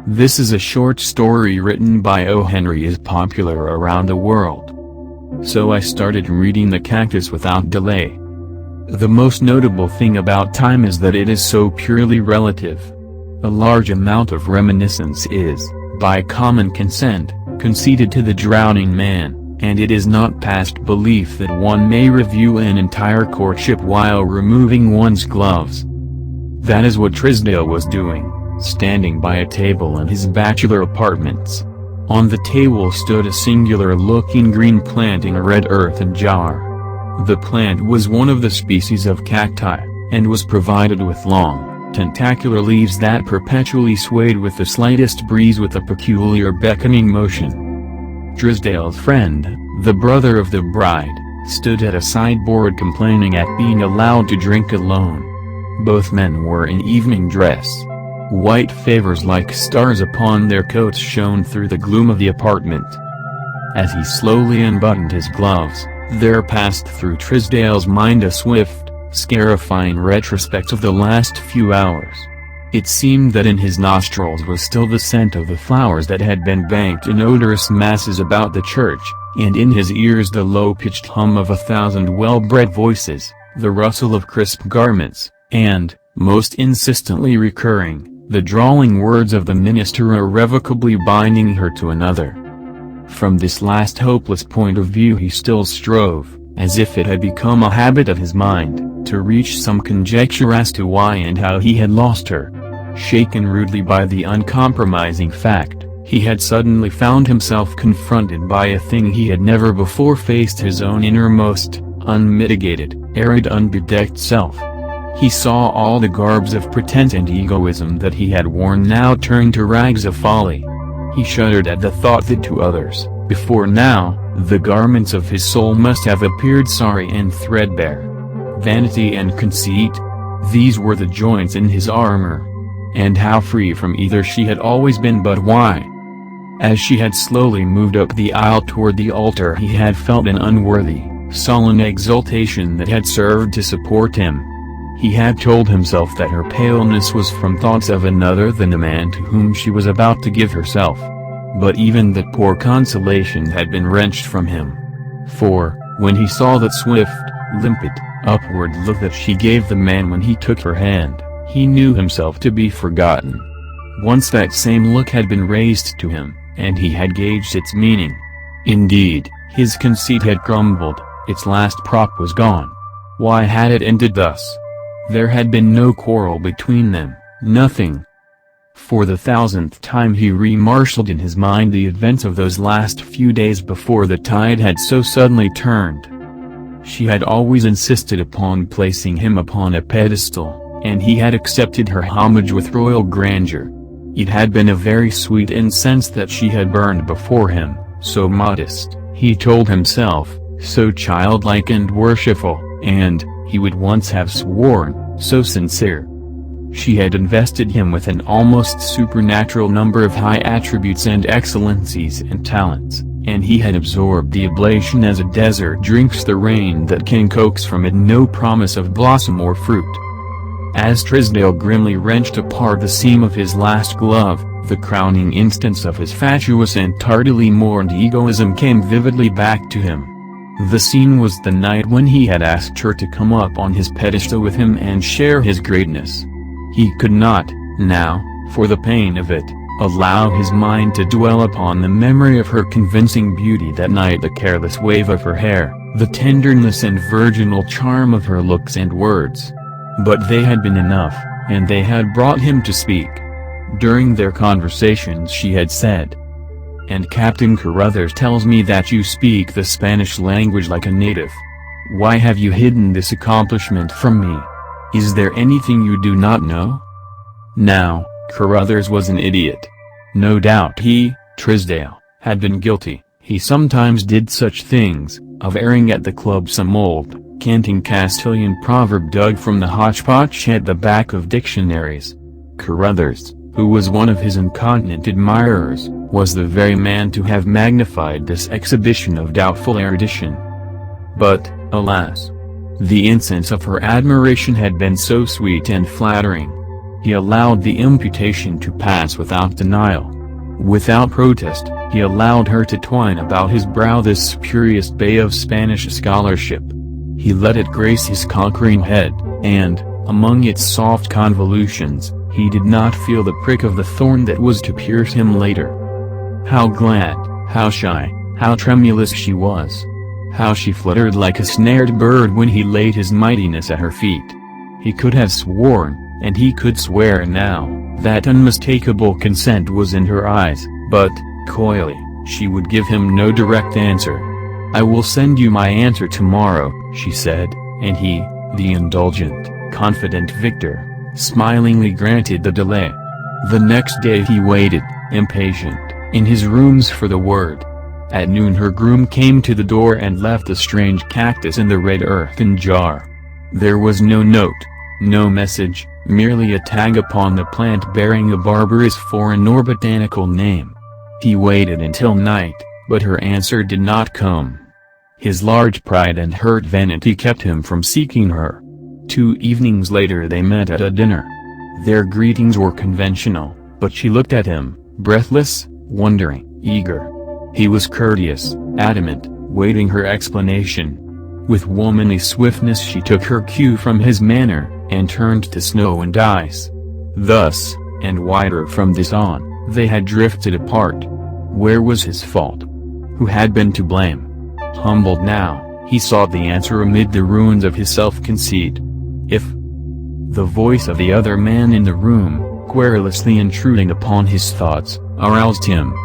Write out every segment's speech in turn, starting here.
This is a short story written by O. Henry, is popular around the world. So I started reading The Cactus without delay. The most notable thing about time is that it is so purely relative. A large amount of reminiscence is, by common consent, conceded to the drowning man, and it is not past belief that one may review an entire courtship while removing one's gloves. That is what Trisdale was doing, standing by a table in his bachelor apartments. On the table stood a singular-looking green plant in a red earthen jar. The plant was one of the species of cacti, and was provided with long, tentacular leaves that perpetually swayed with the slightest breeze with a peculiar beckoning motion. Trisdale's friend, the brother of the bride, stood at a sideboard complaining at being allowed to drink alone. Both men were in evening dress. White favors like stars upon their coats shone through the gloom of the apartment. As he slowly unbuttoned his gloves, there passed through Trisdale's mind a swift, scarifying retrospect of the last few hours. It seemed that in his nostrils was still the scent of the flowers that had been banked in odorous masses about the church, and in his ears the low-pitched hum of 1,000 well-bred voices, the rustle of crisp garments, and, most insistently recurring, the drawling words of the minister irrevocably binding her to another. From this last hopeless point of view he still strove, as if it had become a habit of his mind, to reach some conjecture as to why and how he had lost her. Shaken rudely by the uncompromising fact, he had suddenly found himself confronted by a thing he had never before faced: his own innermost, unmitigated, arid, unbedecked self. He saw all the garbs of pretense and egoism that he had worn now turned to rags of folly. He shuddered at the thought that to others, before now, the garments of his soul must have appeared sorry and threadbare. Vanity and conceit, these were the joints in his armor. And how free from either she had always been, but why? As she had slowly moved up the aisle toward the altar he had felt an unworthy, sullen exultation that had served to support him. He had told himself that her paleness was from thoughts of another than the man to whom she was about to give herself. But even that poor consolation had been wrenched from him. For, when he saw that swift, limpid, upward look that she gave the man when he took her hand, he knew himself to be forgotten. Once that same look had been raised to him, and he had gauged its meaning. Indeed, his conceit had crumbled, its last prop was gone. Why had it ended thus? There had been no quarrel between them, nothing. For the 1,000th time he re-marshaled in his mind the events of those last few days before the tide had so suddenly turned. She had always insisted upon placing him upon a pedestal, and he had accepted her homage with royal grandeur. It had been a very sweet incense that she had burned before him, so modest, he told himself, so childlike and worshipful, and, he would once have sworn, so sincere. She had invested him with an almost supernatural number of high attributes and excellencies and talents, and he had absorbed the oblation as a desert drinks the rain that can coax from it no promise of blossom or fruit. As Trisdale grimly wrenched apart the seam of his last glove, the crowning instance of his fatuous and tardily mourned egoism came vividly back to him. The scene was the night when he had asked her to come up on his pedestal with him and share his greatness. He could not, now, for the pain of it, allow his mind to dwell upon the memory of her convincing beauty that night, the careless wave of her hair, the tenderness and virginal charm of her looks and words. But they had been enough, and they had brought him to speak. During their conversations she had said, "And Captain Carruthers tells me that you speak the Spanish language like a native. Why have you hidden this accomplishment from me? Is there anything you do not know?" Now, Carruthers was an idiot. No doubt he, Trisdale, had been guilty. He sometimes did such things, of airing at the club some old, canting Castilian proverb dug from the hodgepodge at the back of dictionaries. Carruthers, who was one of his incontinent admirers, was the very man to have magnified this exhibition of doubtful erudition. But, alas! The incense of her admiration had been so sweet and flattering. He allowed the imputation to pass without denial. Without protest, he allowed her to twine about his brow this spurious bay of Spanish scholarship. He let it grace his conquering head, and, among its soft convolutions, he did not feel the prick of the thorn that was to pierce him later. How glad, how shy, how tremulous she was! How she fluttered like a snared bird when he laid his mightiness at her feet! He could have sworn, and he could swear now, that unmistakable consent was in her eyes, but, coyly, she would give him no direct answer. "I will send you my answer tomorrow," she said, and he, the indulgent, confident victor, smilingly granted the delay. The next day he waited, impatient, in his rooms for the word. At noon her groom came to the door and left a strange cactus in the red earthen jar. There was no note, no message, merely a tag upon the plant bearing a barbarous foreign or botanical name. He waited until night, but her answer did not come. His large pride and hurt vanity kept him from seeking her. 2 evenings later they met at a dinner. Their greetings were conventional, but she looked at him, breathless, wondering, eager. He was courteous, adamant, waiting her explanation. With womanly swiftness she took her cue from his manner, and turned to snow and ice. Thus, and wider from this on, they had drifted apart. Where was his fault? Who had been to blame? Humbled now, he sought the answer amid the ruins of his self-conceit. If the voice of the other man in the room, querulously intruding upon his thoughts, aroused him.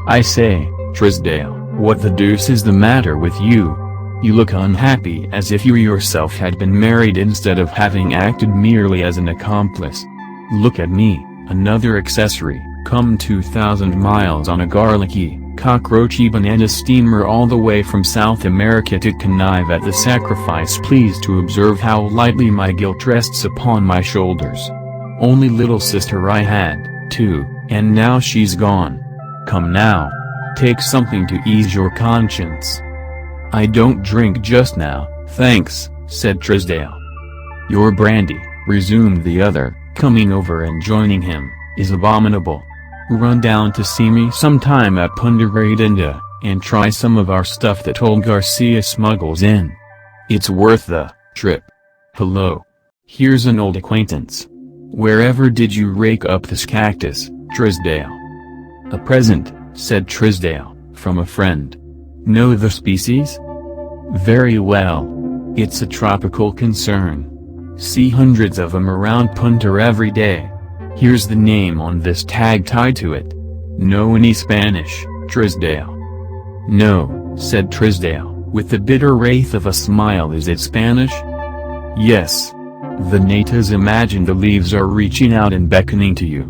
"I say, Trisdale, what the deuce is the matter with you? You look unhappy, as if you yourself had been married instead of having acted merely as an accomplice. Look at me, another accessory, come 2,000 miles on a garlicky, cockroachy banana steamer all the way from South America to connive at the sacrifice. Please to observe how lightly my guilt rests upon my shoulders. Only little sister I had, too, and now she's gone. Come now. Take something to ease your conscience." "I don't drink just now, thanks," said Trisdale. "Your brandy," resumed the other, coming over and joining him, "is abominable. Run down to see me sometime at Punta Redonda, and try some of our stuff that old Garcia smuggles in. It's worth the trip. Hello. Here's an old acquaintance. Wherever did you rake up this cactus, Trisdale?" "A present," said Trisdale, "from a friend." "Know the species?" "Very well. It's a tropical concern. See hundreds of 'em around Punta every day. Here's the name on this tag tied to it. Know any Spanish, Trisdale?" "No," said Trisdale, with the bitter wraith of a smile. "Is it Spanish?" "Yes. The natives imagine the leaves are reaching out and beckoning to you.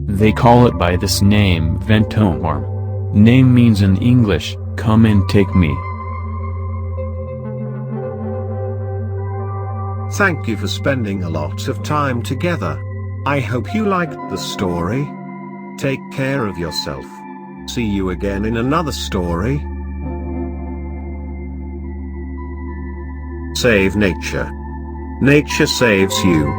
They call it by this name, ventomorm. Name means in English, come and take me." Thank you for spending a lot of time together. I hope you liked the story. Take care of yourself. See you again in another story. Save nature. Nature saves you.